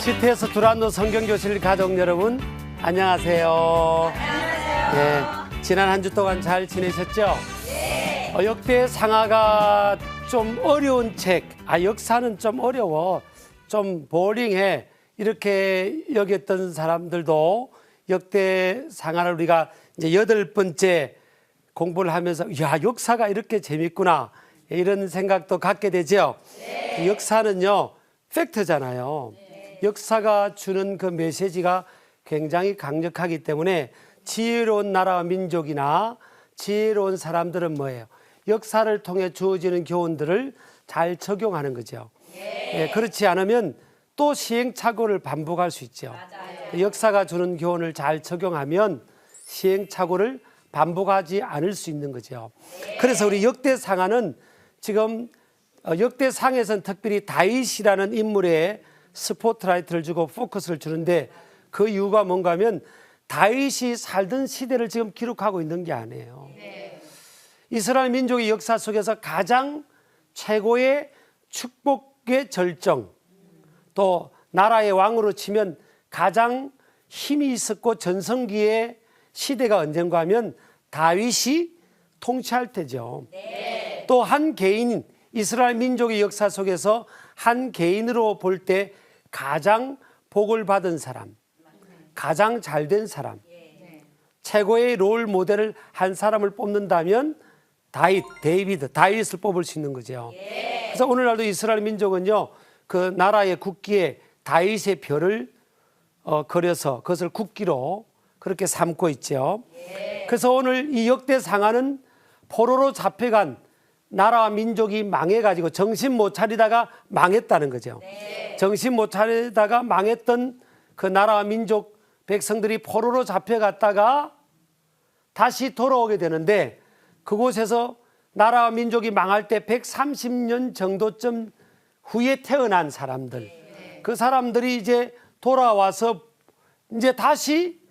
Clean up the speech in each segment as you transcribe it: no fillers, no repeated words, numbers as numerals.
시트에서 두란노 성경교실 가족 여러분, 안녕하세요. 네, 지난 한 주 동안 잘 지내셨죠? 네. 역대 상하가 좀 어려운 책, 역사는 좀 어려워, 좀 보링해, 이렇게 여겼던 사람들도 역대 상하를 우리가 이제 8번째 공부를 하면서, 야, 역사가 이렇게 재밌구나, 이런 생각도 갖게 되죠. 네. 역사는요, 팩트잖아요. 네. 역사가 주는 그 메시지가 굉장히 강력하기 때문에 지혜로운 나라와 민족이나 지혜로운 사람들은 뭐예요? 역사를 통해 주어지는 교훈들을 잘 적용하는 거죠. 네. 그렇지 않으면 또 시행착오를 반복할 수 있죠. 맞아요. 역사가 주는 교훈을 잘 적용하면 시행착오를 반복하지 않을 수 있는 거죠. 네. 그래서 우리 역대상하는 지금 역대상에서는 특별히 다윗이라는 인물에 스포트라이트를 주고 포커스를 주는데, 그 이유가 뭔가 하면 다윗이 살던 시대를 지금 기록하고 있는 게 아니에요. 네. 이스라엘 민족의 역사 속에서 가장 최고의 축복의 절정, 또 나라의 왕으로 치면 가장 힘이 있었고 전성기의 시대가 언젠가 하면 다윗이 통치할 때죠. 네. 또 한 개인, 이스라엘 민족의 역사 속에서 한 개인으로 볼 때 가장 복을 받은 사람, 가장 잘된 사람, 최고의 롤 모델을 한 사람을 뽑는다면 다윗을 뽑을 수 있는 거죠. 그래서 오늘날도 이스라엘 민족은요, 그 나라의 국기에 다윗의 별을 그려서 그것을 국기로 그렇게 삼고 있죠. 그래서 오늘 이 역대상하는 포로로 잡혀간 나라와 민족이 망해가지고 정신 못 차리다가 망했다는 거죠. 네. 정신 못 차리다가 망했던 그 나라와 민족 백성들이 포로로 잡혀갔다가 다시 돌아오게 되는데, 그곳에서 나라와 민족이 망할 때 130년 정도쯤 후에 태어난 사람들, 네. 그 사람들이 이제 돌아와서 이제 다시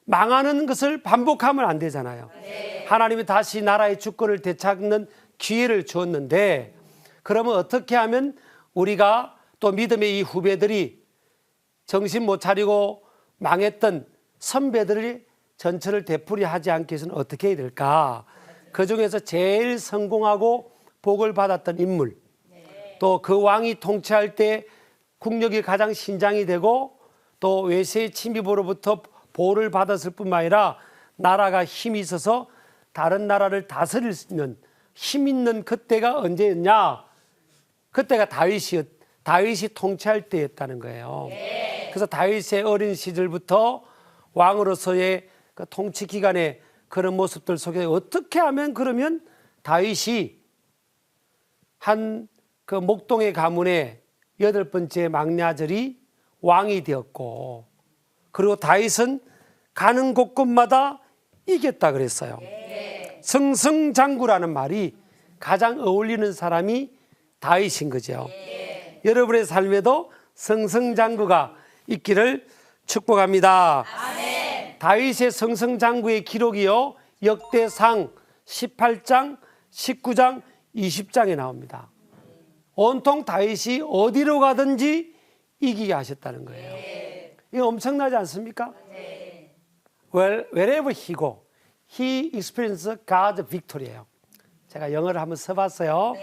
망하는 것을 반복하면 안 되잖아요. 네. 하나님이 다시 나라의 주권을 되찾는 기회를 주었는데, 그러면 어떻게 하면 우리가 또 믿음의 이 후배들이 정신 못 차리고 망했던 선배들이 전철을 되풀이하지 않기 위해서는 어떻게 해야 될까? 그 중에서 제일 성공하고 복을 받았던 인물, 또 그 왕이 통치할 때 국력이 가장 신장이 되고 또 외세의 침입으로부터 보호를 받았을 뿐만 아니라 나라가 힘이 있어서 다른 나라를 다스릴 수 있는 힘 있는 그때가 언제였냐? 그때가 다윗이 통치할 때였다는 거예요. 그래서 다윗의 어린 시절부터 왕으로서의 그 통치 기간의 그런 모습들 속에 어떻게 하면 그러면 다윗이 한 그 목동의 가문의 8번째 막내 아들이 왕이 되었고, 그리고 다윗은 가는 곳곳마다 이겼다 그랬어요. 승승장구라는 말이 가장 어울리는 사람이 다윗인 거죠. 여러분의 삶에도 승승장구가 있기를 축복합니다. 아멘. 다윗의 승승장구의 기록이요, 역대상 18장, 19장, 20장에 나옵니다. 온통 다윗이 어디로 가든지 이기게 하셨다는 거예요. 이거 엄청나지 않습니까? Wherever he go, he experienced God's victory예요. 제가 영어를 한번 써봤어요.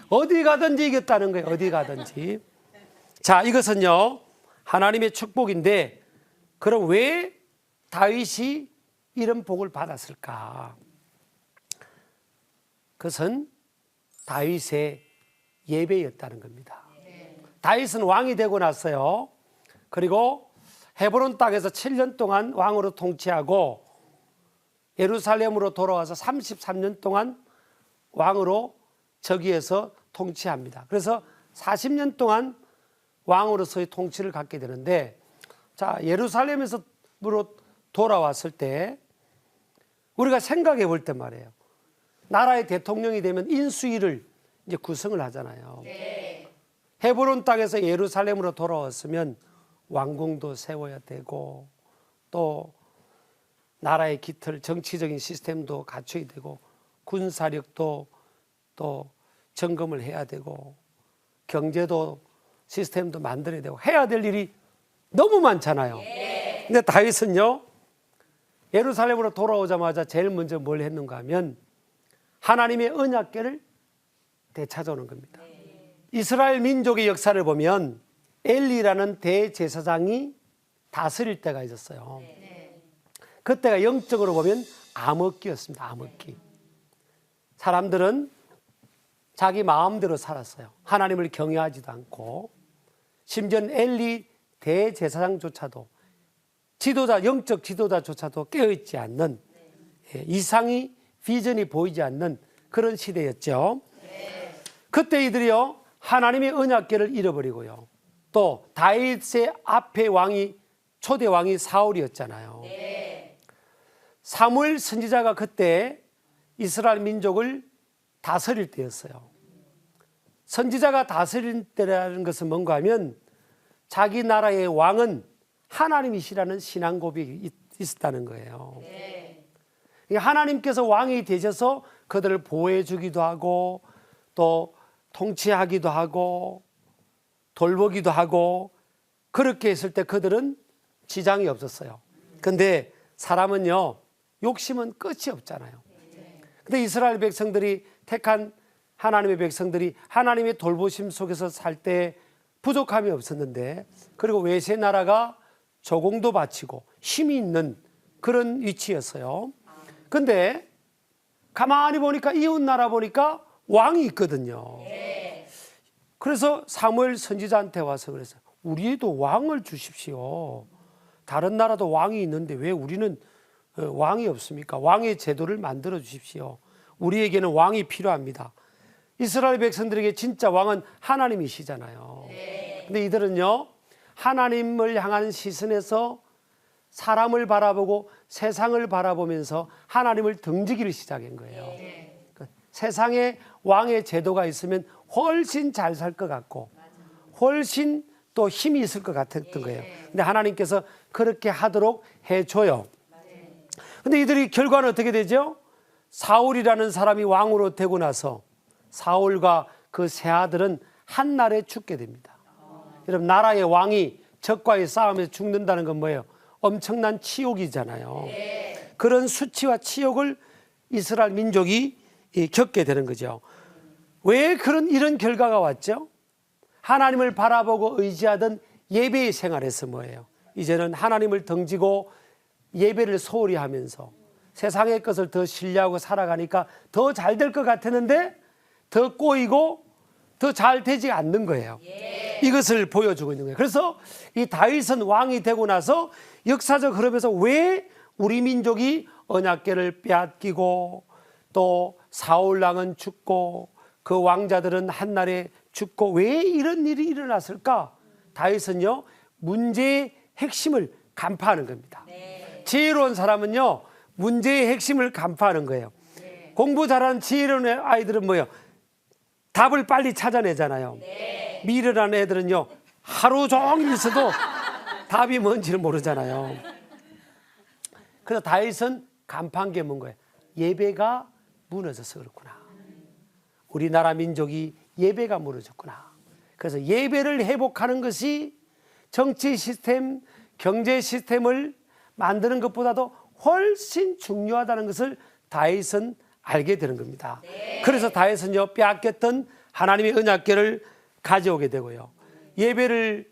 어디 가든지 이겼다는 거예요. 어디 가든지. 자, 이것은요, 하나님의 축복인데, 그럼 왜 다윗이 이런 복을 받았을까? 그것은 다윗의 예배였다는 겁니다. 다윗은 왕이 되고 났어요. 그리고 헤브론 땅에서 7년 동안 왕으로 통치하고 예루살렘으로 돌아와서 33년 동안 왕으로 저기에서 통치합니다. 그래서 40년 동안 왕으로서의 통치를 갖게 되는데, 자, 예루살렘에서 돌아왔을 때 우리가 생각해 볼 때 말이에요, 나라의 대통령이 되면 인수위를 이제 구성을 하잖아요. 헤브론 땅에서 예루살렘으로 돌아왔으면 왕궁도 세워야 되고, 또 나라의 기틀, 정치적인 시스템도 갖춰야 되고, 군사력도 또 점검을 해야 되고, 경제도 시스템도 만들어야 되고 해야 될 일이 너무 많잖아요. 근데 다윗은요, 예루살렘으로 돌아오자마자 제일 먼저 뭘 했는가 하면 하나님의 언약궤를 되찾아오는 겁니다. 이스라엘 민족의 역사를 보면 엘리라는 대제사장이 다스릴 때가 있었어요. 그때가 영적으로 보면 암흑기였습니다. 암흑기. 사람들은 자기 마음대로 살았어요. 하나님을 경외하지도 않고, 심지어 엘리 대제사장조차도, 지도자, 영적 지도자조차도 깨어있지 않는, 이상이 비전이 보이지 않는 그런 시대였죠. 그때 이들이요, 하나님의 언약궤를 잃어버리고요, 또 다윗의 앞에 왕이, 초대 왕이 사울이었잖아요. 사무엘 선지자가 그때 이스라엘 민족을 다스릴 때였어요. 선지자가 다스릴 때라는 것은 뭔가 하면 자기 나라의 왕은 하나님이시라는 신앙 고백이 있었다는 거예요. 하나님께서 왕이 되셔서 그들을 보호해 주기도 하고, 또 통치하기도 하고, 돌보기도 하고, 그렇게 했을 때 그들은 지장이 없었어요. 근데 사람은요, 욕심은 끝이 없잖아요. 근데 이스라엘 백성들이, 택한 하나님의 백성들이 하나님의 돌보심 속에서 살 때 부족함이 없었는데, 그리고 외세 나라가 조공도 바치고 힘이 있는 그런 위치였어요. 근데 가만히 보니까 이웃 나라 보니까 왕이 있거든요. 그래서 사무엘 선지자한테 와서 그랬어요. 우리에도 왕을 주십시오. 다른 나라도 왕이 있는데 왜 우리는 왕이 없습니까? 왕의 제도를 만들어 주십시오. 우리에게는 왕이 필요합니다. 이스라엘 백성들에게 진짜 왕은 하나님이시잖아요. 근데 이들은요, 하나님을 향한 시선에서 사람을 바라보고 세상을 바라보면서 하나님을 등지기를 시작한 거예요. 세상에 왕의 제도가 있으면 훨씬 잘 살 것 같고 훨씬 또 힘이 있을 것 같았던 거예요. 근데 하나님께서 그렇게 하도록 해줘요. 근데 이들이 결과는 어떻게 되죠? 사울이라는 사람이 왕으로 되고 나서 사울과 그 세 아들은 한날에 죽게 됩니다. 여러분, 나라의 왕이 적과의 싸움에서 죽는다는 건 뭐예요? 엄청난 치욕이잖아요. 그런 수치와 치욕을 이스라엘 민족이 겪게 되는 거죠. 왜 이런 결과가 왔죠? 하나님을 바라보고 의지하던 예배의 생활에서 뭐예요? 이제는 하나님을 등지고 예배를 소홀히 하면서 세상의 것을 더 신뢰하고 살아가니까 더 잘 될 것 같았는데 더 꼬이고 더 잘 되지 않는 거예요. 이것을 보여주고 있는 거예요. 그래서 이 다윗은 왕이 되고 나서 역사적 흐름에서 왜 우리 민족이 언약궤를 빼앗기고 또 사울 왕은 죽고 그 왕자들은 한날에 죽고 왜 이런 일이 일어났을까? 다윗은요, 문제의 핵심을 간파하는 겁니다. 지혜로운 사람은요, 문제의 핵심을 간파하는 거예요. 공부 잘하는 지혜로운 아이들은 뭐예요? 답을 빨리 찾아내잖아요. 미련한 애들은요, 하루 종일 있어도 답이 뭔지를 모르잖아요. 그래서 다윗은 간파한 게 뭔 거예요? 예배가 무너져서 그렇구나. 우리나라 민족이 예배가 무너졌구나. 그래서 예배를 회복하는 것이 정치 시스템, 경제 시스템을 만드는 것보다도 훨씬 중요하다는 것을 다윗은 알게 되는 겁니다. 그래서 다윗은요, 빼앗겼던 하나님의 언약궤를 가져오게 되고요. 예배를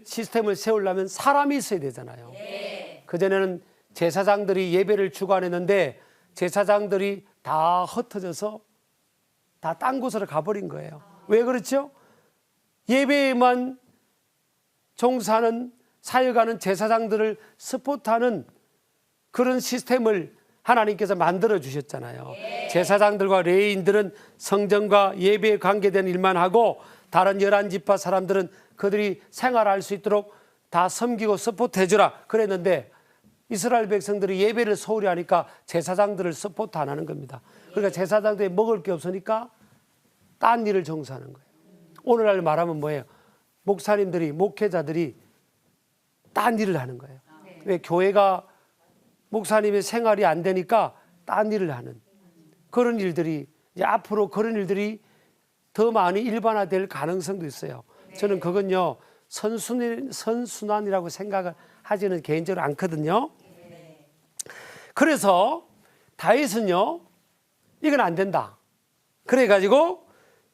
시스템을 세우려면 사람이 있어야 되잖아요. 그전에는 제사장들이 예배를 주관했는데 제사장들이 다 흩어져서 다 딴 곳으로 가버린 거예요. 왜 그렇죠? 예배에만 종사하는, 사역하는 제사장들을 스포트하는 그런 시스템을 하나님께서 만들어 주셨잖아요. 제사장들과 레위인들은 성전과 예배에 관계된 일만 하고 다른 11지파 사람들은 그들이 생활할 수 있도록 다 섬기고 서포트해 주라 그랬는데 이스라엘 백성들이 예배를 소홀히 하니까 제사장들을 서포트 안 하는 겁니다. 그러니까 제사장들이 먹을 게 없으니까 딴 일을 종사하는 거예요. 오늘날 말하면 뭐예요? 목사님들이, 목회자들이 딴 일을 하는 거예요. 왜? 교회가 목사님의 생활이 안 되니까 딴 일을 하는 그런 일들이, 이제 앞으로 그런 일들이 더 많이 일반화될 가능성도 있어요. 저는 그건요 선순환이라고 생각을 하지는 개인적으로 않거든요. 그래서 다윗은요 이건 안 된다. 그래가지고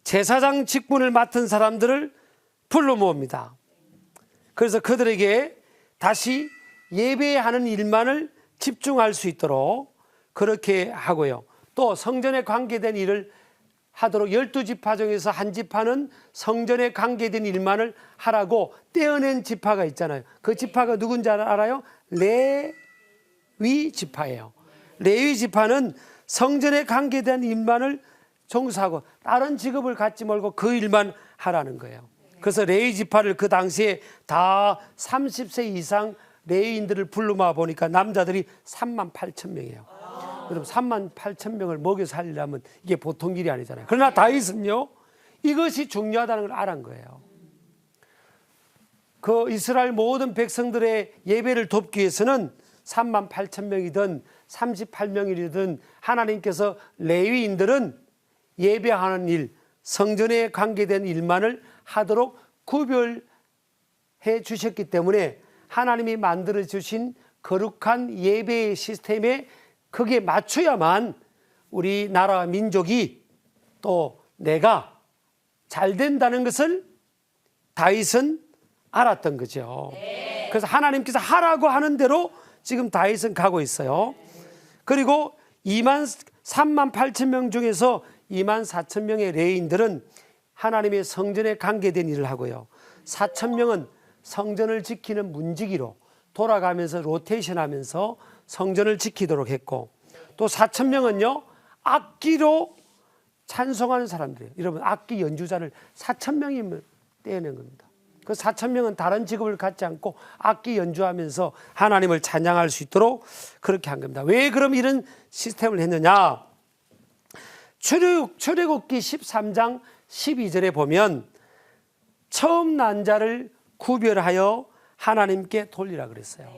제사장 직분을 맡은 사람들을 불러 모읍니다. 그래서 그들에게 다시 예배하는 일만을 집중할 수 있도록 그렇게 하고요. 또 성전에 관계된 일을 하도록 12지파 중에서 한 지파는 성전에 관계된 일만을 하라고 떼어낸 지파가 있잖아요. 그 지파가 누군지 알아요? 레위 지파예요. 레위 지파는 성전에 관계된 일만을 종사하고 다른 직업을 갖지 말고 그 일만 하라는 거예요. 그래서 레위 지파를 그 당시에 다 30세 이상 레위인들을 불러 모아 보니까 남자들이 38,000명이에요. 그럼 38,000명을 먹여 살리려면 이게 보통 일이 아니잖아요. 그러나 다윗은요 이것이 중요하다는 걸 알은 거예요. 그 이스라엘 모든 백성들의 예배를 돕기 위해서는 38,000명이든 38명이든 하나님께서 레위인들은 예배하는 일, 성전에 관계된 일만을 하도록 구별해 주셨기 때문에 하나님이 만들어 주신 거룩한 예배의 시스템에 거기에 맞춰야만 우리나라 민족이 또 내가 잘 된다는 것을 다윗은 알았던 거죠. 그래서 하나님께서 하라고 하는 대로 지금 다윗은 가고 있어요. 그리고 38,000명 중에서 24,000명의 레위인들은 하나님의 성전에 관계된 일을 하고요. 4,000명은 성전을 지키는 문지기로 돌아가면서 로테이션 하면서 성전을 지키도록 했고, 또 4,000명은요 악기로 찬송하는 사람들이에요. 여러분 악기 연주자를 4,000명이면 떼어낸 겁니다. 그 4,000명은 다른 직업을 갖지 않고 악기 연주하면서 하나님을 찬양할 수 있도록 그렇게 한 겁니다. 왜 그럼 이런 시스템을 했느냐? 출애굽기 13장 12절에 보면 처음 난 자를 구별하여 하나님께 돌리라 그랬어요.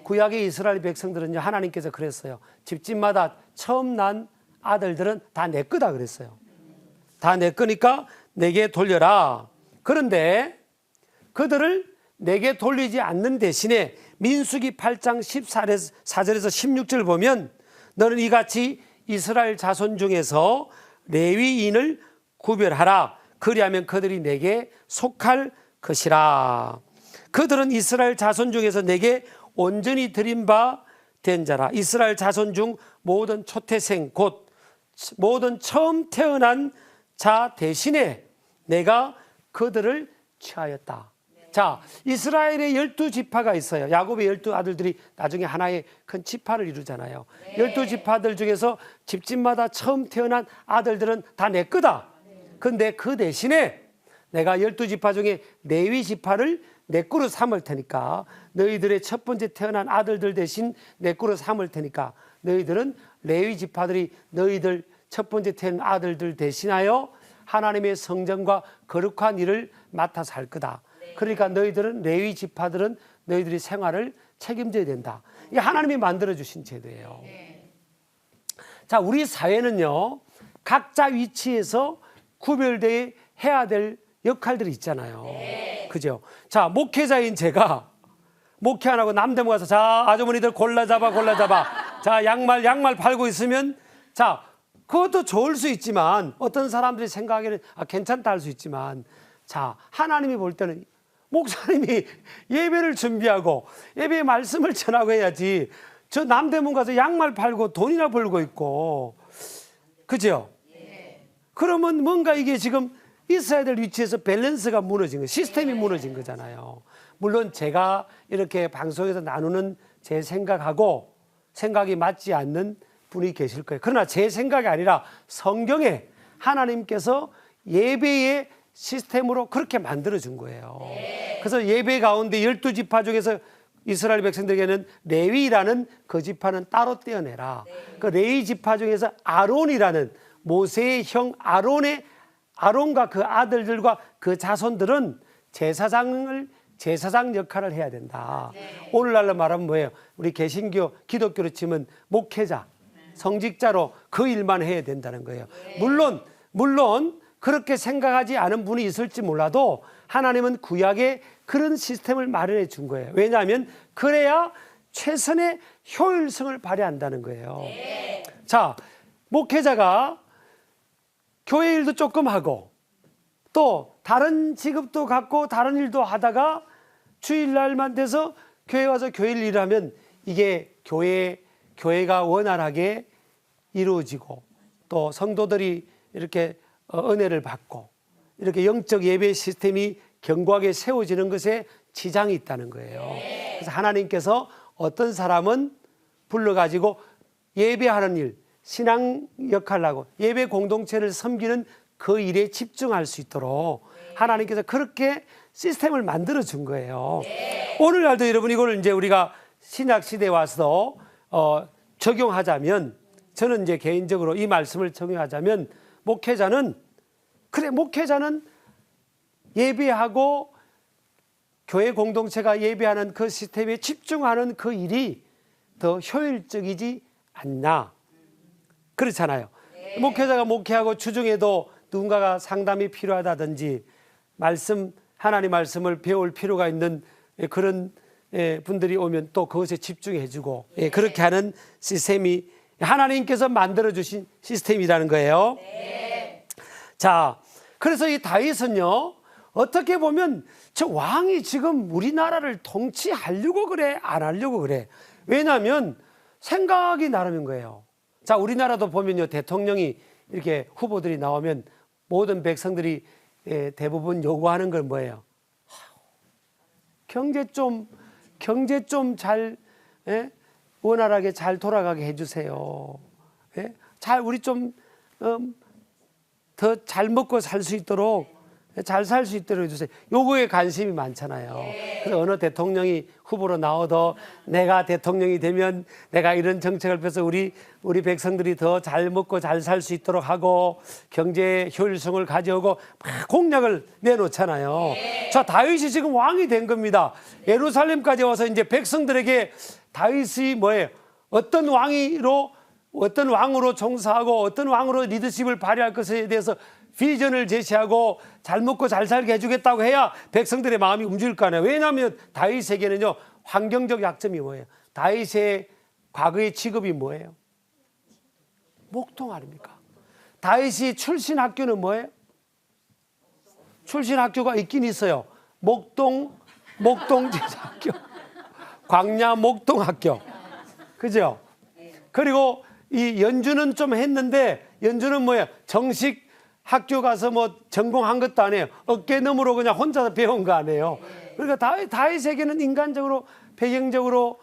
구약의 이스라엘 백성들은요 하나님께서 그랬어요. 집집마다 처음 난 아들들은 다 내 거다 그랬어요. 다 내 거니까 내게 돌려라. 그런데 그들을 내게 돌리지 않는 대신에 민수기 8장 14절에서 16절 보면 너는 이같이 이스라엘 자손 중에서 레위인을 구별하라. 그리하면 그들이 내게 속할 것이라. 그들은 이스라엘 자손 중에서 내게 온전히 드린 바 된 자라. 이스라엘 자손 중 모든 초태생 곧 모든 처음 태어난 자 대신에 내가 그들을 취하였다. 자, 이스라엘의 12지파가 있어요. 야곱의 12아들들이 나중에 하나의 큰 지파를 이루잖아요. 12지파들 중에서 집집마다 처음 태어난 아들들은 다 내 거다. 근데 그 대신에 내가 12지파 중에 레위 지파를 내 거로 삼을 테니까 너희들의 첫 번째 태어난 아들들 대신 내 거로 삼을 테니까 너희들은 레위 지파들이 너희들 첫 번째 태어난 아들들 대신하여 하나님의 성전과 거룩한 일을 맡아서 할 거다. 그러니까 너희들은 레위 지파들은 너희들이 생활을 책임져야 된다. 이게 하나님이 만들어주신 제도예요. 자, 우리 사회는요 각자 위치에서 구별되어 해야 될 역할들이 있잖아요. 그죠? 자, 목회자인 제가 목회 안 하고 남대문 가서 자 아주머니들 골라 잡아 자 양말 팔고 있으면 자 그것도 좋을 수 있지만 어떤 사람들이 생각하기에는 괜찮다 할 수 있지만 자 하나님이 볼 때는 목사님이 예배를 준비하고 예배의 말씀을 전하고 해야지 저 남대문 가서 양말 팔고 돈이나 벌고 있고 그죠? 그러면 뭔가 이게 지금 있어야 될 위치에서 밸런스가 무너진 거, 시스템이 무너진 거잖아요. 물론 제가 이렇게 방송에서 나누는 제 생각하고 생각이 맞지 않는 분이 계실 거예요. 그러나 제 생각이 아니라 성경에 하나님께서 예배의 시스템으로 그렇게 만들어준 거예요. 그래서 예배 가운데 12지파 중에서 이스라엘 백성들에게는 레위라는 그 지파는 따로 떼어내라. 그 레위 지파 중에서 아론이라는 모세의 형 아론과 그 아들들과 그 자손들은 제사장 역할을 해야 된다. 오늘날로 말하면 뭐예요? 우리 개신교 기독교로 치면 목회자, 성직자로 그 일만 해야 된다는 거예요. 물론 그렇게 생각하지 않은 분이 있을지 몰라도 하나님은 구약에 그런 시스템을 마련해 준 거예요. 왜냐하면 그래야 최선의 효율성을 발휘한다는 거예요. 자, 목회자가 교회 일도 조금 하고 또 다른 직업도 갖고 다른 일도 하다가 주일날만 돼서 교회 와서 교회 일을 하면 이게 교회가 원활하게 이루어지고 또 성도들이 이렇게 은혜를 받고 이렇게 영적 예배 시스템이 견고하게 세워지는 것에 지장이 있다는 거예요. 그래서 하나님께서 어떤 사람은 불러가지고 예배하는 일, 신앙 역할을 하고 예배 공동체를 섬기는 그 일에 집중할 수 있도록 하나님께서 그렇게 시스템을 만들어 준 거예요. 오늘날도 여러분 이걸 이제 우리가 신약 시대에 와서 적용하자면 저는 이제 개인적으로 이 말씀을 적용하자면 목회자는 예배하고 교회 공동체가 예배하는 그 시스템에 집중하는 그 일이 더 효율적이지 않나. 그렇잖아요. 목회자가 목회하고 주중에도 누군가가 상담이 필요하다든지 하나님 말씀을 배울 필요가 있는 그런 분들이 오면 또 그것에 집중해 주고 그렇게 하는 시스템이 하나님께서 만들어 주신 시스템이라는 거예요. 자, 그래서 이 다윗은요, 어떻게 보면 저 왕이 지금 우리나라를 통치하려고 그래, 안 하려고 그래. 왜냐하면 생각이 나름인 거예요. 자, 우리나라도 보면요, 대통령이 이렇게 후보들이 나오면 모든 백성들이 대부분 요구하는 건 뭐예요? 경제 좀 잘 원활하게 잘 돌아가게 해주세요. 우리 좀 더 잘 먹고 살 수 있도록 잘 살 수 있도록 해주세요. 요거에 관심이 많잖아요. 그래서 어느 대통령이 후보로 나와도 내가 대통령이 되면 내가 이런 정책을 펴서 우리 백성들이 더 잘 먹고 잘 살 수 있도록 하고 경제 효율성을 가져오고 막 공약을 내놓잖아요. 자, 다윗이 지금 왕이 된 겁니다. 예루살렘까지 와서 이제 백성들에게 다윗이 뭐예요? 어떤 왕으로 종사하고 어떤 왕으로 리더십을 발휘할 것에 대해서 비전을 제시하고 잘 먹고 잘 살게 해주겠다고 해야 백성들의 마음이 움직일 거 아니에요. 왜냐하면 다윗에게는요, 환경적 약점이 뭐예요? 다윗의 과거의 직업이 뭐예요? 목동 아닙니까? 다윗이 출신 학교는 뭐예요? 출신 학교가 있긴 있어요. 목동 제사학교, 광야 목동 학교, 그죠? 그리고 이 연주는 좀 했는데 연주는 뭐예요? 정식 학교 가서 뭐 전공한 것도 아니에요. 어깨너머로 그냥 혼자서 배운 거 아니에요. 그러니까 다윗에게는 인간적으로 배경적으로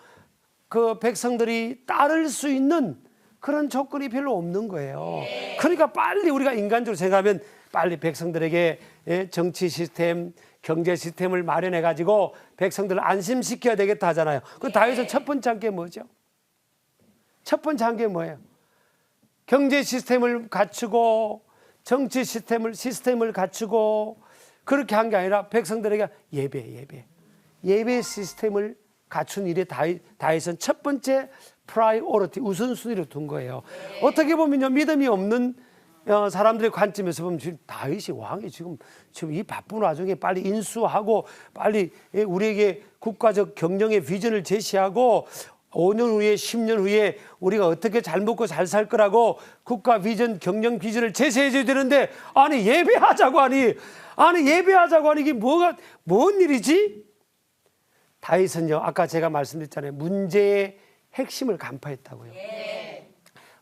그 백성들이 따를 수 있는 그런 조건이 별로 없는 거예요. 그러니까 빨리 우리가 인간적으로 생각하면 빨리 백성들에게 정치 시스템, 경제 시스템을 마련해 가지고 백성들을 안심시켜야 되겠다 하잖아요. 그 다윗은 첫 번째 한 게 뭐죠? 첫 번째 한 게 뭐예요? 경제 시스템을 갖추고 정치 시스템을 갖추고 그렇게 한 게 아니라 백성들에게 예배 시스템을 갖춘 일에 다윗은 첫 번째 프라이오리티 우선순위로 둔 거예요. 어떻게 보면요, 믿음이 없는 사람들의 관점에서 보면 지금 다윗이 왕이 지금 이 바쁜 와중에 빨리 인수하고 빨리 우리에게 국가적 경영의 비전을 제시하고 5년 후에 10년 후에 우리가 어떻게 잘 먹고 잘 살 거라고 국가 비전, 경영 비전을 제시해 줘야 되는데 아니 예배하자고 하니 이게 뭔 일이지? 다윗은요, 아까 제가 말씀드렸잖아요. 문제의 핵심을 간파했다고요.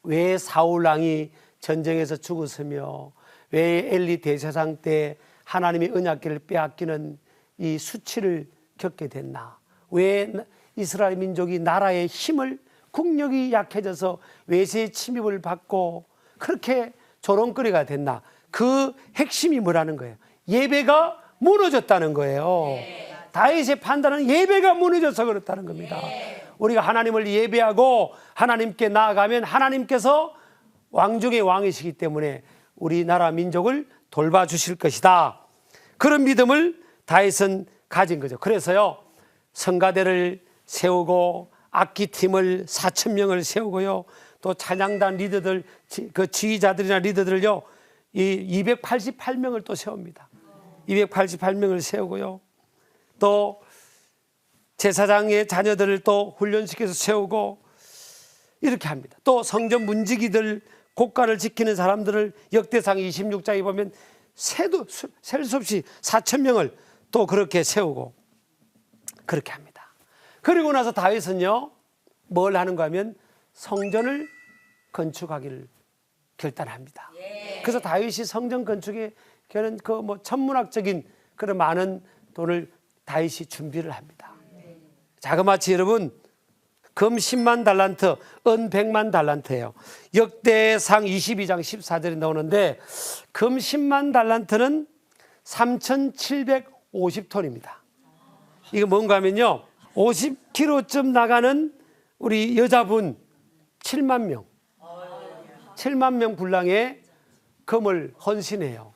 왜 사울 왕이 전쟁에서 죽었으며 왜 엘리 대제사장 때 하나님의 언약궤를 빼앗기는 이 수치를 겪게 됐나? 왜 이스라엘 민족이 나라의 힘을 국력이 약해져서 외세의 침입을 받고 그렇게 조롱거리가 됐나? 그 핵심이 뭐라는 거예요? 예배가 무너졌다는 거예요. 다윗의 판단은 예배가 무너져서 그렇다는 겁니다. 우리가 하나님을 예배하고 하나님께 나아가면 하나님께서 왕 중의 왕이시기 때문에 우리나라 민족을 돌봐주실 것이다. 그런 믿음을 다윗은 가진 거죠. 그래서요, 성가대를 세우고 악기팀을 4,000명을 세우고요, 또 찬양단 리더들, 그 지휘자들이나 리더들을요, 이 288명을 또 세웁니다. 288명을 세우고요. 또 제사장의 자녀들을 또 훈련시켜서 세우고 이렇게 합니다. 또 성전 문지기들, 국가를 지키는 사람들을 역대상 26장에 보면 셀 수 없이 4,000명을 또 그렇게 세우고 그렇게 합니다. 그리고 나서 다윗은요, 뭘 하는가 하면 성전을 건축하기를 결단합니다. 그래서 다윗이 성전 건축에 그는 그 뭐 천문학적인 그런 많은 돈을 다윗이 준비를 합니다. 자그마치 여러분, 금 10만 달란트, 은 100만 달란트예요. 역대상 22장 14절에 나오는데 금 10만 달란트는 3,750톤입니다. 이거 뭔가 하면요, 50kg쯤 나가는 우리 여자분 7만 명, 7만 명 분량의 금을 헌신해요.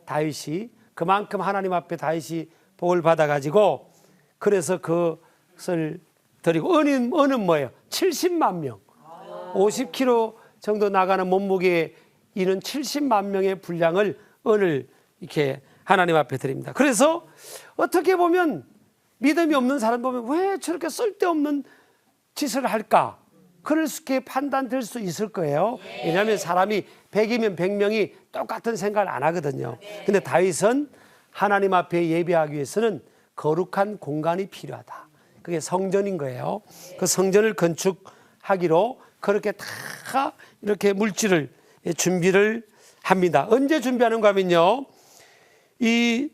다윗이 그만큼 하나님 앞에 다윗이 복을 받아가지고, 그래서 그것을 드리고, 은은 뭐예요? 70만 명, 50kg 정도 나가는 몸무게에 이는 70만 명의 분량을 은을 이렇게 하나님 앞에 드립니다. 그래서 어떻게 보면 믿음이 없는 사람 보면 왜 저렇게 쓸데없는 짓을 할까? 그렇게 판단될 수 있을 거예요. 왜냐하면 사람이 100이면 100명이 똑같은 생각을 안 하거든요. 근데 다윗은 하나님 앞에 예배하기 위해서는 거룩한 공간이 필요하다. 그게 성전인 거예요. 그 성전을 건축하기로 그렇게 다 이렇게 물질을 준비를 합니다. 언제 준비하는가 하면요, 이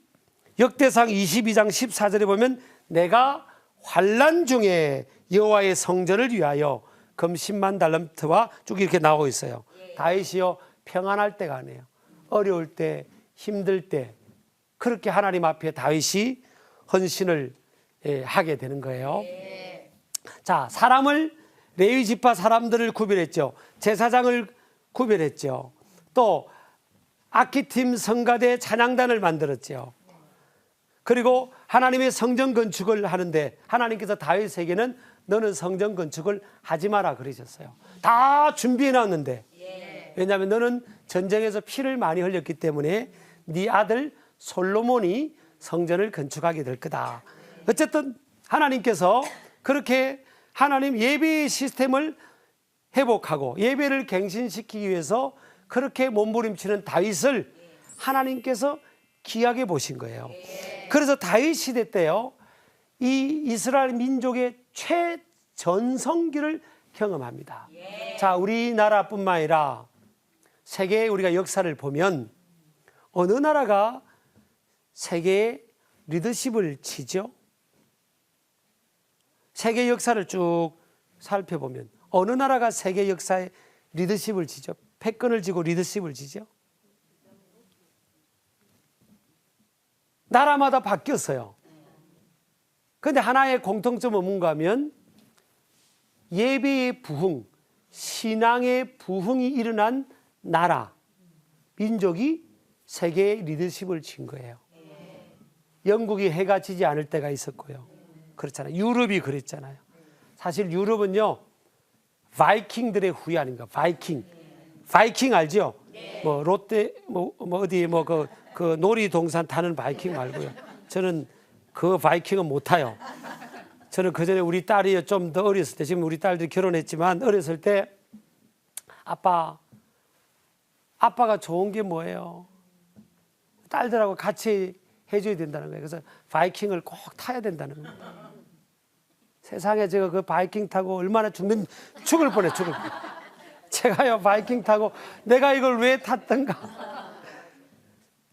역대상 22장 14절에 보면 내가 환난 중에 여호와의 성전을 위하여 금 10만 달란트와 쭉 이렇게 나오고 있어요. 다윗이요, 평안할 때가 아니에요. 어려울 때, 힘들 때, 그렇게 하나님 앞에 다윗이 헌신을 하게 되는 거예요. 자, 사람을, 레위 지파 사람들을 구별했죠. 제사장을 구별했죠. 또 아키팀 성가대 찬양단을 만들었죠. 그리고 하나님의 성전 건축을 하는데 하나님께서 다윗에게는 너는 성전 건축을 하지 마라 그러셨어요. 다 준비해 놨는데, 왜냐하면 너는 전쟁에서 피를 많이 흘렸기 때문에 네 아들 솔로몬이 성전을 건축하게 될 거다. 어쨌든 하나님께서 그렇게 하나님 예배의 시스템을 회복하고 예배를 갱신시키기 위해서 그렇게 몸부림치는 다윗을 하나님께서 귀하게 보신 거예요. 그래서 다윗 시대 때요, 이 이스라엘 민족의 최전성기를 경험합니다. 자, 우리나라뿐만 아니라 세계의 우리가 역사를 보면 어느 나라가 세계의 리더십을 치죠? 세계 역사를 쭉 살펴보면 어느 나라가 세계 역사의 리더십을 지죠? 패권을 쥐고 리더십을 지죠? 나라마다 바뀌었어요. 그런데 하나의 공통점은 뭔가 하면 예배의 부흥, 신앙의 부흥이 일어난 나라, 민족이 세계의 리더십을 진 거예요. 영국이 해가 지지 않을 때가 있었고요. 그렇잖아요. 유럽이 그랬잖아요. 사실 유럽은요, 바이킹들의 후예 아닌가? 바이킹 알죠? 뭐 롯데 뭐 어디 뭐 그 놀이동산 타는 바이킹 말고요. 저는 그 바이킹은 못 타요. 저는 그 전에 우리 딸이 좀 더 어렸을 때, 지금 우리 딸들이 결혼했지만 어렸을 때 아빠가 좋은 게 뭐예요? 딸들하고 같이 해줘야 된다는 거예요. 그래서 바이킹을 꼭 타야 된다는 겁니다. 세상에 제가 그 바이킹 타고 얼마나 죽을 뻔해. 제가요, 바이킹 타고 내가 이걸 왜 탔던가.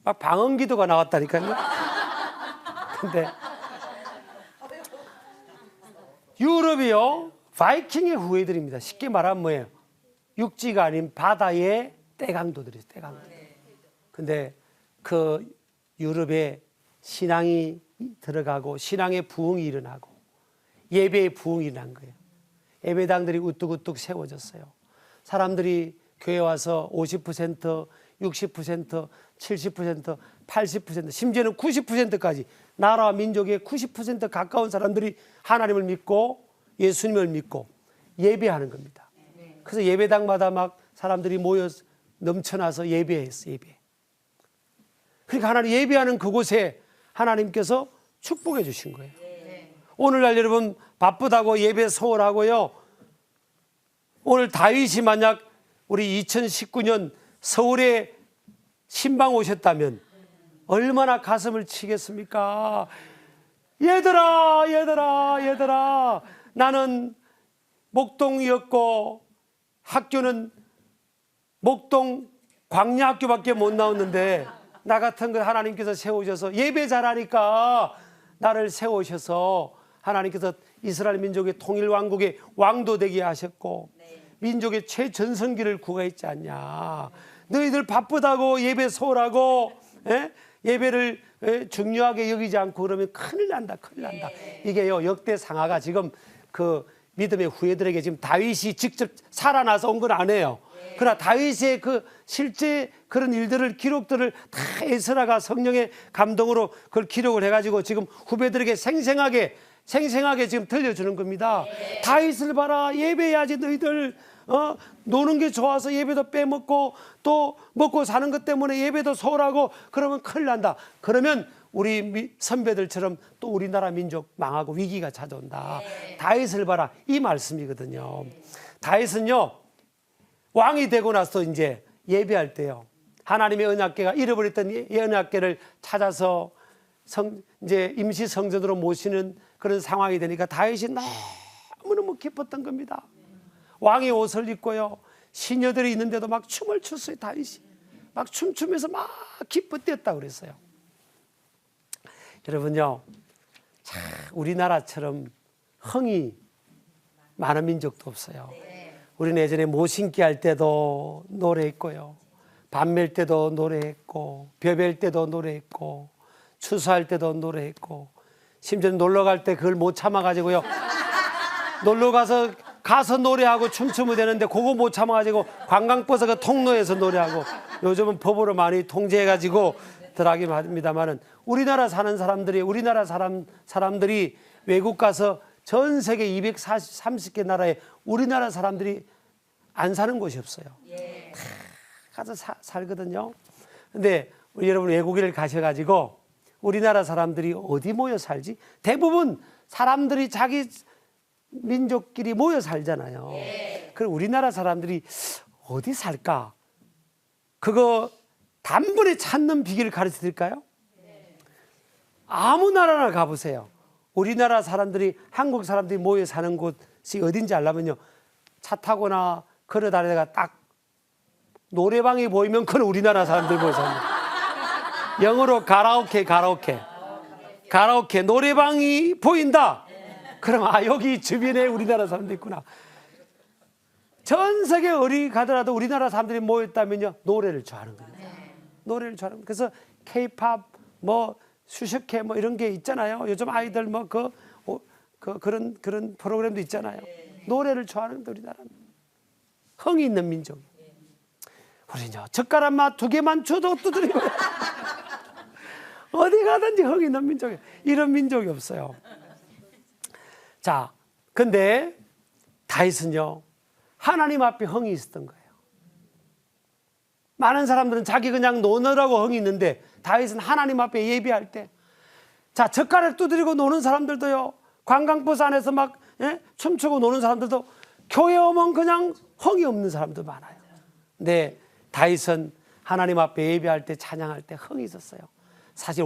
막 방언기도가 나왔다니까요. 근데 유럽이요, 바이킹의 후예들입니다. 쉽게 말하면 뭐예요? 육지가 아닌 바다의 떼강도들이죠. 떼강도. 근데 그 유럽에 신앙이 들어가고 신앙의 부흥이 일어나고 예배의 부흥이 일어난 거예요. 예배당들이 우뚝우뚝 세워졌어요. 사람들이 교회 와서 50%, 60%, 70%, 80%, 심지어는 90%까지 나라와 민족의 90% 가까운 사람들이 하나님을 믿고 예수님을 믿고 예배하는 겁니다. 그래서 예배당마다 막 사람들이 모여 넘쳐나서 예배했어요. 예배. 그러니까 하나님 예배하는 그곳에 하나님께서 축복해 주신 거예요. 오늘날 여러분 바쁘다고 예배 소홀하고요. 오늘 다윗이 만약 우리 2019년 서울에 신방 오셨다면 얼마나 가슴을 치겠습니까? 얘들아, 얘들아, 얘들아, 나는 목동이었고 학교는 목동 광야학교밖에 못 나왔는데 나 같은 걸 하나님께서 세우셔서 예배 잘하니까 나를 세우셔서 하나님께서 이스라엘 민족의 통일 왕국의 왕도 되게 하셨고 민족의 최전성기를 구가했지 않냐. 너희들 바쁘다고 예배 소홀하고 예배를 중요하게 여기지 않고 그러면 큰일 난다, 큰일 난다. 이게요, 역대 상하가 지금 그 믿음의 후예들에게 지금 다윗이 직접 살아나서 온 건 아니에요. 그러나 다윗의 그 실제 그런 일들을 기록들을 다 에스라가 성령의 감동으로 그걸 기록을 해가지고 지금 후배들에게 생생하게 지금 들려주는 겁니다. 다윗을 봐라, 예배해야지 너희들. 노는 게 좋아서 예배도 빼먹고 또 먹고 사는 것 때문에 예배도 소홀하고 그러면 큰일 난다. 그러면 우리 선배들처럼 또 우리나라 민족 망하고 위기가 찾아온다. 다윗을 봐라, 이 말씀이거든요. 다윗은요, 왕이 되고 나서 이제 예배할 때요, 하나님의 언약궤가 잃어버렸던 언약궤를 찾아서 이제 임시 성전으로 모시는 그런 상황이 되니까 다윗이 너무너무 기뻤던 겁니다. 왕의 옷을 입고요, 시녀들이 있는데도 막 춤을 췄어요. 다윗이 막 춤추면서 막 기뻐했다 그랬어요. 여러분요, 참 우리나라처럼 흥이 많은 민족도 없어요. 우리는 예전에 모신기 할 때도 노래했고요, 밤멜 때도 노래했고, 벼벨 때도 노래했고, 추수할 때도 노래했고, 심지어 놀러 갈 때 그걸 못 참아가지고요, 놀러 가서 노래하고 춤추면 되는데 그거 못 참아가지고 관광버스 그 통로에서 노래하고, 요즘은 법으로 많이 통제해가지고 들어가긴 합니다만은 우리나라 사는 사람들이, 우리나라 사람들이 외국 가서 전 세계 230개 나라에 우리나라 사람들이 안 사는 곳이 없어요. 다 가서 살거든요. 근데 여러분 외국에 가셔가지고 우리나라 사람들이 어디 모여 살지? 대부분 사람들이 자기 민족끼리 모여 살잖아요. 그럼 우리나라 사람들이 어디 살까? 그거 단번에 찾는 비결을 가르쳐 드릴까요? 아무 나라나 가보세요. 우리나라 사람들이, 한국 사람들이 모여 사는 곳이 어딘지 알려면요, 차 타거나 걸어 다니다가 딱 노래방이 보이면 그건 우리나라 사람들이 모여 삽니다. 영어로 가라오케 노래방이 보인다. 그럼 여기 주변에 우리나라 사람도 있구나. 전 세계 어디 가더라도 우리나라 사람들이 모였다면요, 노래를 좋아하는 겁니다. 노래를 좋아하는. 그래서 K-팝 뭐 슈슈케 뭐 이런 게 있잖아요. 요즘 아이들 뭐 그런 프로그램도 있잖아요. 노래를 좋아하는 우리나라는 흥이 있는 민족. 우리요, 젓가락 맛 2개만 줘도 두드리고 어디 가든지 흥이 있는 민족이에요. 이런 민족이 없어요. 자, 근데 다윗은요, 하나님 앞에 흥이 있었던 거예요. 많은 사람들은 자기 그냥 노느라고 흥이 있는데 다윗은 하나님 앞에 예배할 때, 자, 젓가락 두드리고 노는 사람들도요, 관광버스 안에서 막 춤추고 노는 사람들도, 교회 오면 그냥 흥이 없는 사람도 많아요. 근데 다윗은 하나님 앞에 예배할 때, 찬양할 때 흥이 있었어요. 사실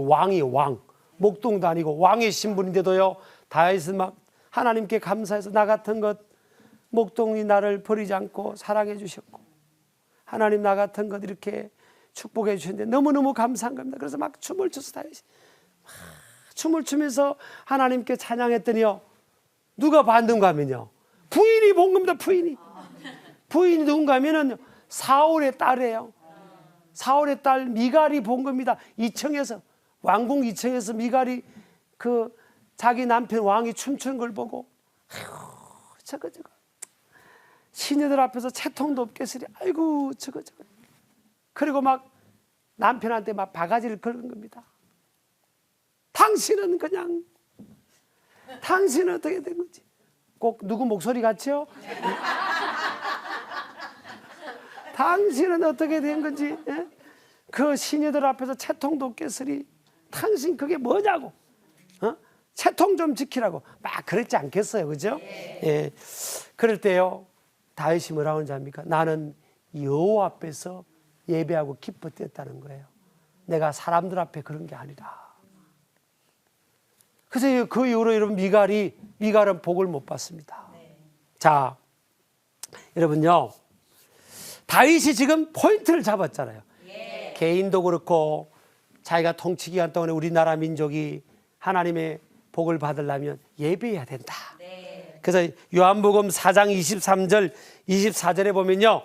목동도 아니고 왕의 신분인데도요, 다윗은 막 하나님께 감사해서 나 같은 것, 목동이 나를 버리지 않고 사랑해 주셨고, 하나님 나 같은 것 이렇게 축복해 주셨는데 너무너무 감사한 겁니다. 그래서 막 춤을 춰서 다윗이 춤을 추면서 하나님께 찬양했더니요, 누가 봤는가 하면요, 부인이 본 겁니다. 부인이 누군가 하면은 사울의 딸이에요. 사울의 딸 미갈이 본 겁니다. 2층에서, 왕궁 2층에서 미갈이 그 자기 남편 왕이 춤추는 걸 보고, 저거 시녀들 앞에서 채통도 없겠으리, 아이고 저거. 그리고 막 남편한테 막 바가지를 걸은 겁니다. 당신은 어떻게 된 거지? 꼭 누구 목소리 같죠? 당신은 어떻게 된 건지, 그 시녀들 앞에서 채통도 깨으리 당신 그게 뭐냐고, 채통 좀 지키라고 막 그랬지 않겠어요, 그죠? 예. 그럴 때요 다윗이 뭐라고 하는지 압니까? 나는 여호와 앞에서 예배하고 기뻐 뛰었다는 거예요. 내가 사람들 앞에 그런 게 아니라. 그래서 그 이후로 여러분 미갈은 복을 못 받습니다. 자, 여러분요, 다윗이 지금 포인트를 잡았잖아요. 개인도 그렇고 자기가 통치 기간 동안에 우리나라 민족이 하나님의 복을 받으려면 예배해야 된다. 그래서 요한복음 4장 23절 24절에 보면요,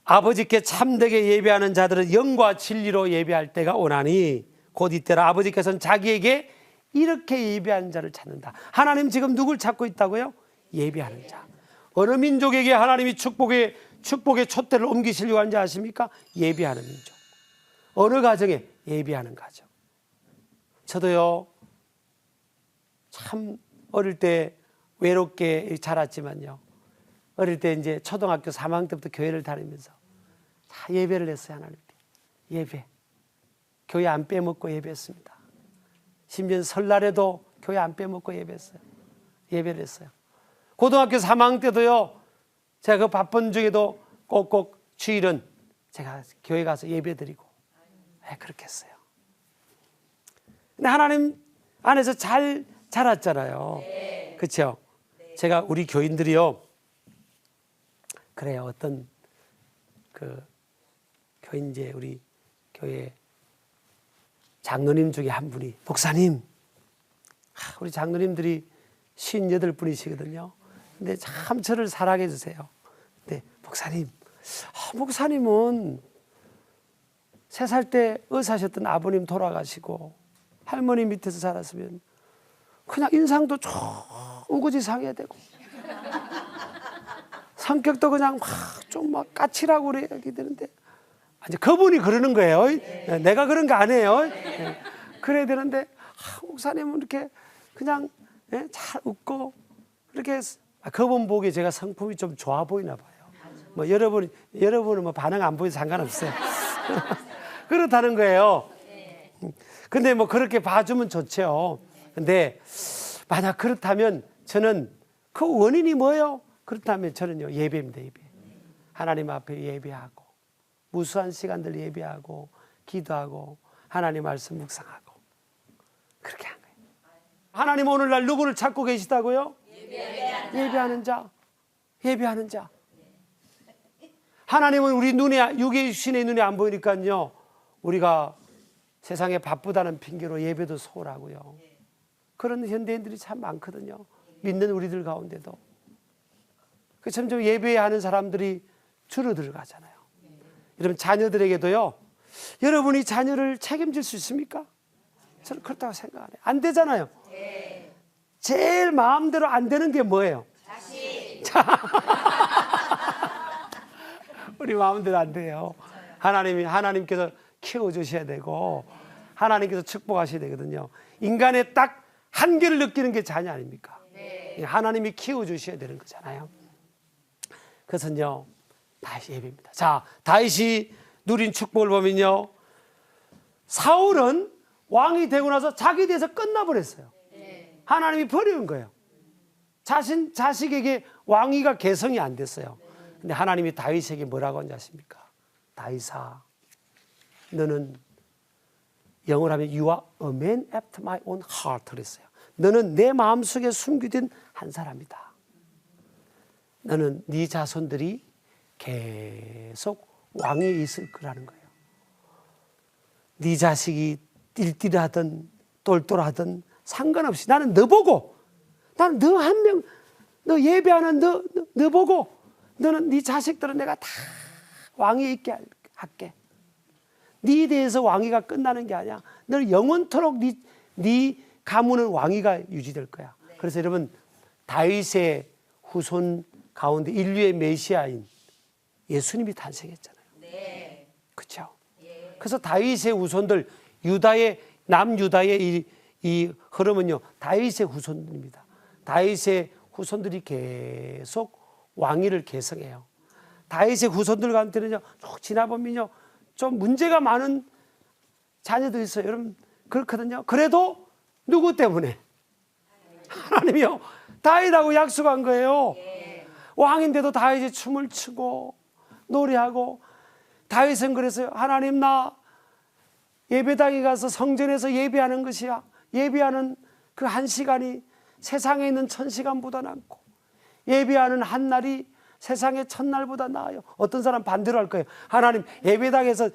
아버지께 참되게 예배하는 자들은 영과 진리로 예배할 때가 오나니 곧 이때라 아버지께서는 자기에게 이렇게 예배하는 자를 찾는다. 하나님 지금 누굴 찾고 있다고요? 예배하는 자. 어느 민족에게 하나님이 축복의 촛대를 옮기시려고 하는지 아십니까? 예배하는 민족. 어느 가정에? 예배하는 가정. 저도요 참 어릴 때 외롭게 자랐지만요, 어릴 때 이제 초등학교 3학년 때부터 교회를 다니면서 다 예배를 했어요. 하나님께 예배, 교회 안 빼먹고 예배했습니다. 심지어 설날에도 교회 안 빼먹고 예배했어요. 예배를 했어요. 고등학교 3학년 때도요, 제가 그 바쁜 중에도 꼭꼭 주일은 제가 교회 가서 예배 드리고, 그렇게 했어요. 근데 하나님 안에서 잘 자랐잖아요. 그렇죠? 제가 우리 교인들이요, 그래요. 어떤 그 교인, 이제 우리 교회 장로님 중에 한 분이, 목사님, 우리 장로님들이 58분이시거든요. 근데 참 저를 사랑해 주세요. 근데 목사님, 목사님은 3살 때 의사셨던 아버님 돌아가시고 할머니 밑에서 자랐으면 그냥 인상도 쭉 우거지 상해야 되고 성격도 그냥 좀 막 까칠하고 그래야 되는데, 이제 그분이 그러는 거예요. 내가 그런 거 아니에요. 그래야 되는데 목사님은 이렇게 그냥 잘 웃고 그렇게, 그분 보기에 제가 성품이 좀 좋아 보이나 봐요. 뭐 여러분은 뭐 반응 안 보여도 상관없어요. 그렇다는 거예요. 근데 뭐 그렇게 봐주면 좋죠. 근데 만약 그렇다면 저는 그 원인이 뭐예요? 그렇다면 저는요, 예배입니다. 예배. 하나님 앞에 예배하고 무수한 시간들 예배하고 기도하고 하나님 말씀 묵상하고 그렇게 한 거예요. 하나님 오늘날 누구를 찾고 계시다고요? 예배하는 자. 예배하는 자. 하나님은 우리 눈에, 육의 신의 눈에 안 보이니까요, 우리가 세상에 바쁘다는 핑계로 예배도 소홀하고요. 그런 현대인들이 참 많거든요. 믿는 우리들 가운데도. 그 점점 예배하는 사람들이 줄어들 가잖아요. 여러분, 자녀들에게도요, 여러분이 자녀를 책임질 수 있습니까? 저는 그렇다고 생각 안 해요. 안 되잖아요. 제일 마음대로 안 되는 게 뭐예요? 우리 마음대로 안 돼요. 하나님께서 키워주셔야 되고 하나님께서 축복하셔야 되거든요. 인간의 딱 한계를 느끼는 게 자녀 아닙니까? 하나님이 키워주셔야 되는 거잖아요. 그래서요, 다윗 예배입니다. 자, 다윗이 누린 축복을 보면요, 사울은 왕이 되고 나서 자기 대해서 끝나버렸어요. 하나님이 버리는 거예요. 자식에게 왕위가 개성이 안 됐어요. 근데 하나님이 다윗에게 뭐라고 하는지 아십니까? 다윗아, 너는 영어로 하면 You are a man after my own heart 그랬어요. 너는 내 마음속에 숨겨진 한 사람이다. 너는 네 자손들이 계속 왕위에 있을 거라는 거예요. 네 자식이 띨띨하든 똘똘하든 상관없이 나는 너 보고, 나는 너 한 명, 너 예배하는 너 보고, 너는 네 자식들은 내가 다 왕위에 있게 할게. 네 대해서 왕위가 끝나는 게 아니야. 너는 영원토록 네 가문은 왕위가 유지될 거야. 그래서 여러분, 다윗의 후손 가운데 인류의 메시아인 예수님이 탄생했잖아요. 그렇죠? 그래서 다윗의 후손들, 남유다의 이 흐름은요, 다윗의 후손들입니다. 다윗의 후손들이 계속 왕위를 계승해요. 다윗의 후손들 가운데는요, 쭉 지나보면요, 좀 문제가 많은 자녀도 있어요. 여러분 그렇거든요. 그래도 누구 때문에? 하나님이요. 다윗하고 약속한 거예요. 왕인데도 다윗이 춤을 추고 노래하고, 다윗은 그랬어요. 하나님, 나 예배당에 가서 성전에서 예배하는 것이야. 예배하는 그 한 시간이 세상에 있는 1000시간보다 많고, 예배하는 한 날이 세상의 1000날보다 나아요. 어떤 사람 반대로 할 거예요. 하나님, 예배당에서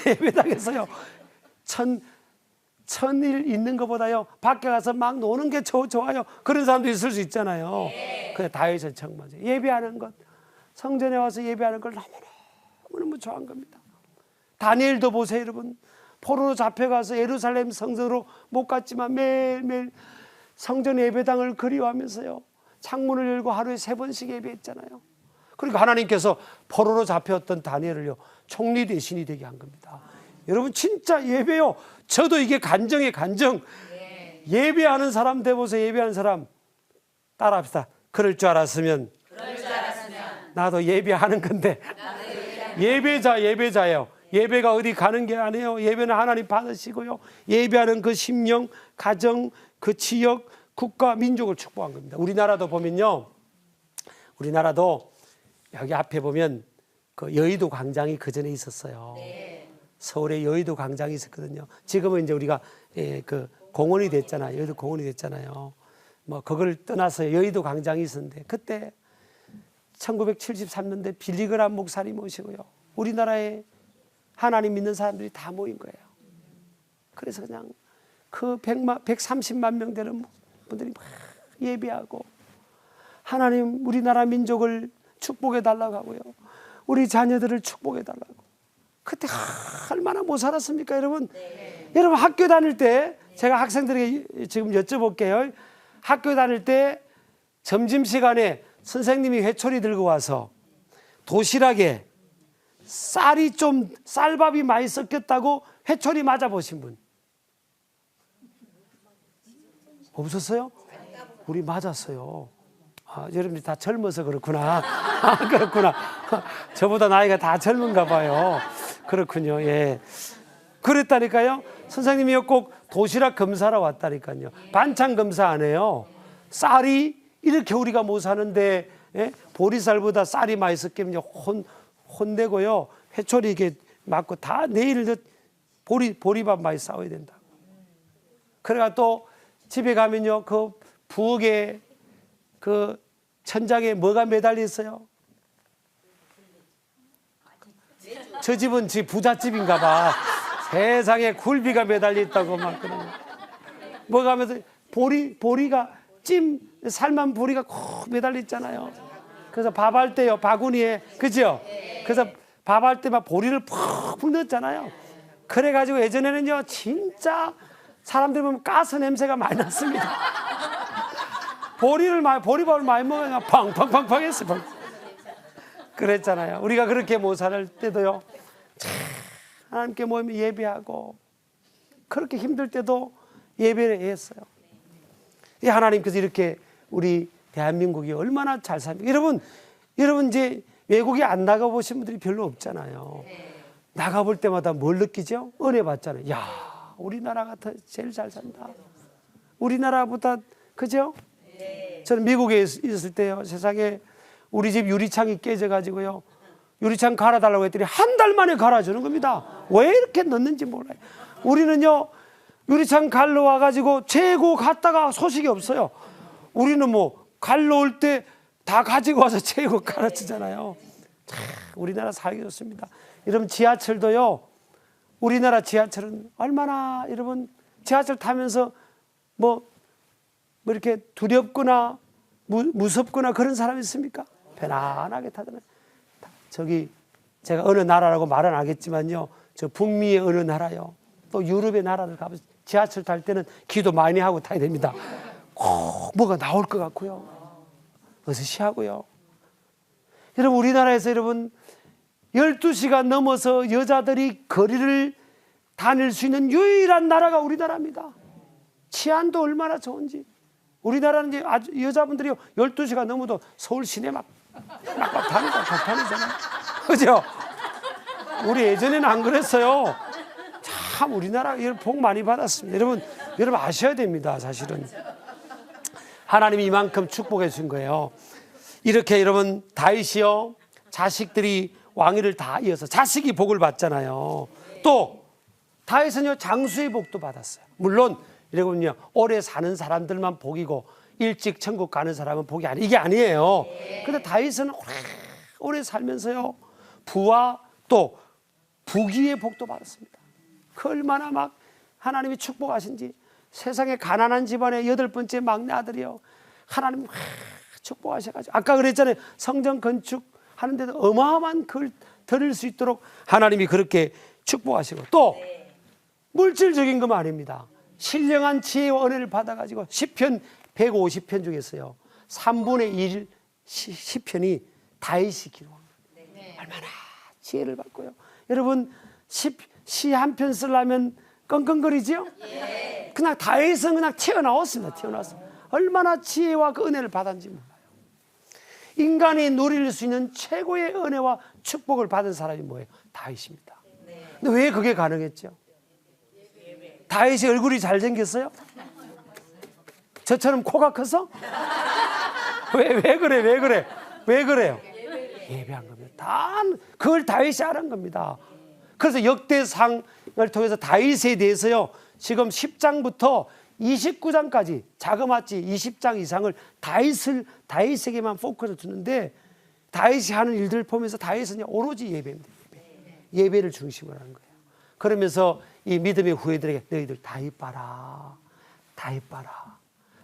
예배당에서요 1000일 있는 것보다요 밖에 가서 막 노는 게 좋아요. 그런 사람도 있을 수 있잖아요. 그래, 다윗은 정말 예배하는 것, 성전에 와서 예배하는 걸 너무너무 좋아한 겁니다. 다니엘도 보세요, 여러분. 포로로 잡혀가서 예루살렘 성전으로 못 갔지만 매일매일 성전 예배당을 그리워하면서요 창문을 열고 하루에 3번씩 예배했잖아요. 그러니까 하나님께서 포로로 잡혔던 다니엘을요 총리 대신이 되게 한 겁니다. 여러분 진짜 예배요. 저도 이게 간정이에요, 간정. 예배하는 사람 돼보세요. 예배하는 사람 따라합시다. 그럴 줄 알았으면 나도 예배하는 건데. 예배자예요. 예배가 어디 가는 게 아니에요. 예배는 하나님 받으시고요. 예배하는 그 심령, 가정, 그 지역, 국가, 민족을 축복한 겁니다. 우리나라도 보면요, 우리나라도 여기 앞에 보면 그 여의도 광장이 그 전에 있었어요. 서울에 여의도 광장이 있었거든요. 지금은 이제 우리가 그 공원이 됐잖아요. 여의도 공원이 됐잖아요. 뭐 그걸 떠나서 여의도 광장이 있었는데, 그때 1973년대 빌리그람 목사님 모시고요, 우리나라에 하나님 믿는 사람들이 다 모인 거예요. 그래서 그냥 그 130만 명 되는 분들이 막 예배하고, 하나님 우리나라 민족을 축복해 달라고 하고요, 우리 자녀들을 축복해 달라고. 그때 얼마나 못 살았습니까, 여러분? 여러분 학교 다닐 때, 제가 학생들에게 지금 여쭤볼게요. 학교 다닐 때 점심시간에 선생님이 회초리 들고 와서 도시락에 쌀밥이 많이 섞였다고 회초리 맞아보신 분 없었어요? 우리 맞았어요. 여러분들이 다 젊어서 그렇구나. 그렇구나. 저보다 나이가 다 젊은가 봐요. 그렇군요. 예. 그랬다니까요. 선생님이 꼭 도시락 검사하러 왔다니까요. 반찬 검사 안 해요. 쌀이 이렇게 우리가 못 사는데, 예? 보리쌀보다 쌀이 많이 섞이면 혼내고요, 회초리 이렇게 맞고, 다 내일 보리밥 많이 싸워야 된다. 그래가 또 집에 가면요, 그 부엌에 그 천장에 뭐가 매달려 있어요? 저 집은 부잣집인가 봐. 세상에 굴비가 매달려 있다고 막 그러고. 뭐가 하면서 보리가 삶은 보리가 콕 매달려 있잖아요. 그래서 밥할 때요, 바구니에, 그죠? 그래서 밥할 때 막 보리를 푹 넣었잖아요. 그래가지고 예전에는요, 진짜 사람들 보면 가스 냄새가 많이 났습니다. 보리밥을 많이 먹으면 팡팡팡팡 했어요. 그랬잖아요. 우리가 그렇게 못 살 때도요, 하나님께 모이면 예배하고, 그렇게 힘들 때도 예배를 했어요. 이 하나님께서 이렇게 우리 대한민국이 얼마나 잘 삽니까? 여러분 이제 외국에 안 나가보신 분들이 별로 없잖아요. 나가볼 때마다 뭘 느끼죠? 은혜 받잖아요. 야, 우리나라가 제일 잘 산다. 우리나라보다, 그죠? 저는 미국에 있을 때요, 세상에 우리 집 유리창이 깨져가지고요, 유리창 갈아달라고 했더니 한 달 만에 갈아주는 겁니다. 왜 이렇게 넣는지 몰라요. 우리는요, 유리창 갈러 와가지고 재고 갔다가 소식이 없어요. 우리는 뭐 갈러 올 때 다 가지고 와서 재고 갈아주잖아요. 우리나라 살기 좋습니다. 여러분 지하철도요, 우리나라 지하철은 얼마나, 여러분 지하철 타면서 뭐 이렇게 두렵거나 무섭거나 그런 사람 있습니까? 편안하게 타잖아요. 저기 제가 어느 나라라고 말은 안 하겠지만요, 저 북미의 어느 나라요, 또 유럽의 나라를 가면 지하철 탈 때는 기도 많이 하고 타야 됩니다. 꼭 뭐가 나올 것 같고요, 어서시하고요. 여러분 우리나라에서 여러분 12시간 넘어서 여자들이 거리를 다닐 수 있는 유일한 나라가 우리나라입니다. 치안도 얼마나 좋은지. 우리나라는 이제 여자분들이 12시간 넘어도 서울 시내 막 다니잖아요. 그죠? 우리 예전에는 안 그랬어요. 참 우리나라 복 많이 받았습니다. 여러분 아셔야 됩니다. 사실은 하나님이 이만큼 축복해 준 거예요. 이렇게 여러분 다윗이요, 자식들이 왕위를 다 이어서 자식이 복을 받잖아요. 또 다윗은요, 장수의 복도 받았어요. 물론 이러면요, 오래 사는 사람들만 복이고 일찍 천국 가는 사람은 복이 이게 아니에요. 근데 다윗은 오래 살면서요, 부와 또 부귀의 복도 받았습니다. 그 얼마나 막 하나님이 축복하신지. 세상에 가난한 집안의 8번째 막내 아들이요, 하나님 축복하셔가지고, 아까 그랬잖아요, 성전 건축하는데도 어마어마한 걸 드릴 수 있도록 하나님이 그렇게 축복하시고, 또 물질적인 것만 아닙니다. 신령한 지혜와 은혜를 받아가지고 시편 150편 중에서요 3분의 1 시편이 다윗이 기록한 거예요. 얼마나 지혜를 받고요. 여러분 시 한 편 쓰려면 끙끙거리죠? 그냥 다윗은 그냥 튀어나왔습니다. 얼마나 지혜와 그 은혜를 받았는지 몰라요. 인간이 누릴 수 있는 최고의 은혜와 축복을 받은 사람이 뭐예요? 다윗입니다. 근데 왜 그게 가능했죠? 다윗이 얼굴이 잘생겼어요? 저처럼 코가 커서? 왜 그래요? 예배한 겁니다. 그걸 다윗이 알은 겁니다. 그래서 역대상을 통해서 다윗에 대해서요, 지금 10장부터 29장까지 자그마치 20장 이상을 다윗에게만 포커스 두는데, 다윗이 하는 일들을 보면서 다윗은 오로지 예배입니다. 예배를 중심으로 하는 거예요. 그러면서 이 믿음의 후예들에게 너희들 다윗 봐라.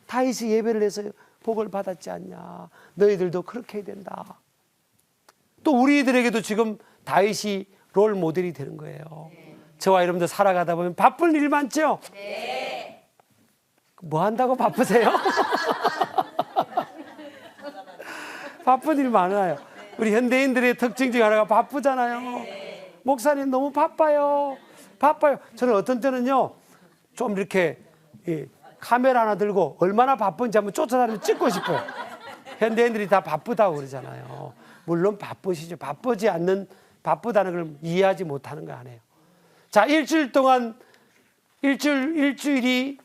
다윗이 예배를 해서 복을 받았지 않냐. 너희들도 그렇게 해야 된다. 또 우리들에게도 지금 다윗이 롤 모델이 되는 거예요. 저와 여러분들 살아가다 보면 바쁜 일 많죠? 네. 뭐 한다고 바쁘세요? 바쁜 일 많아요. 우리 현대인들의 특징 중 하나가 바쁘잖아요. 목사님 너무 바빠요. 저는 어떤 때는요, 좀 이렇게 카메라 하나 들고 얼마나 바쁜지 한번 쫓아다니면 찍고 싶어요. 현대인들이 다 바쁘다고 그러잖아요. 물론 바쁘시죠. 바쁘다는 걸 이해하지 못하는 거 아니에요. 자, 일주일 동안 일주일이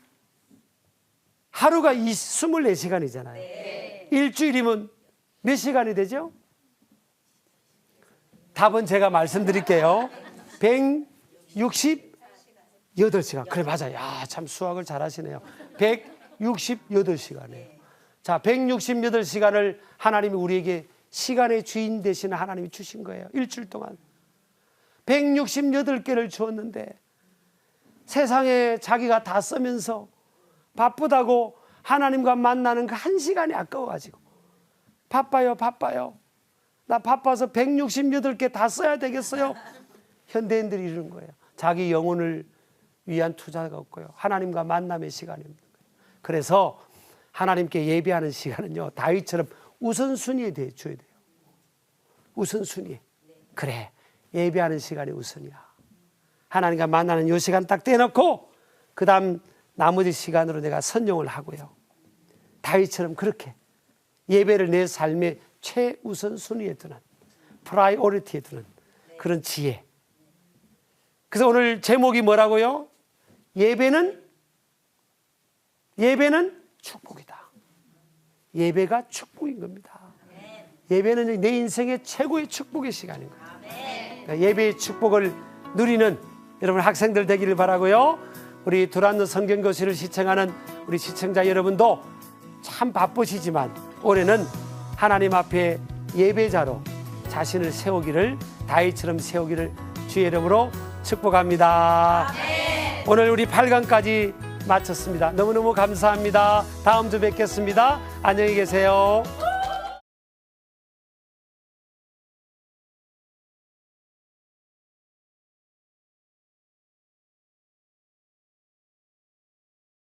하루가 24시간이잖아요. 일주일이면 몇 시간이 되죠? 답은 제가 말씀드릴게요. 168시간. 그래, 맞아요. 야, 참 수학을 잘하시네요. 168시간이에요. 자, 168시간을 하나님이 우리에게 시간의 주인 되시는 하나님이 주신 거예요. 일주일 동안 168개를 주었는데, 세상에 자기가 다 쓰면서 바쁘다고 하나님과 만나는 그 1시간이 아까워가지고 바빠요. 나 바빠서 168개 다 써야 되겠어요? 현대인들이 이러는 거예요. 자기 영혼을 위한 투자가 없고요, 하나님과 만남의 시간이 없는 거예요. 그래서 하나님께 예배하는 시간은요, 다윗처럼 우선순위에 대해 줘야 돼요. 우선순위. 그래, 예배하는 시간이 우선이야. 하나님과 만나는 이 시간 딱 떼놓고 그 다음 나머지 시간으로 내가 선용을 하고요. 다윗처럼 그렇게 예배를 내 삶의 최우선 순위에 두는, 프라이오리티에 두는 그런 지혜. 그래서 오늘 제목이 뭐라고요? 예배는 축복이다. 예배가 축복인 겁니다. 예배는 내 인생의 최고의 축복의 시간인 거예요. 그러니까 예배의 축복을 누리는 여러분 학생들 되기를 바라고요. 우리 두란노 성경교실을 시청하는 우리 시청자 여러분도 참 바쁘시지만 올해는 하나님 앞에 예배자로 자신을 세우기를, 다윗처럼 세우기를 주의 이름으로 축복합니다. 오늘 우리 8강까지 마쳤습니다. 너무너무 감사합니다. 다음 주 뵙겠습니다. 안녕히 계세요.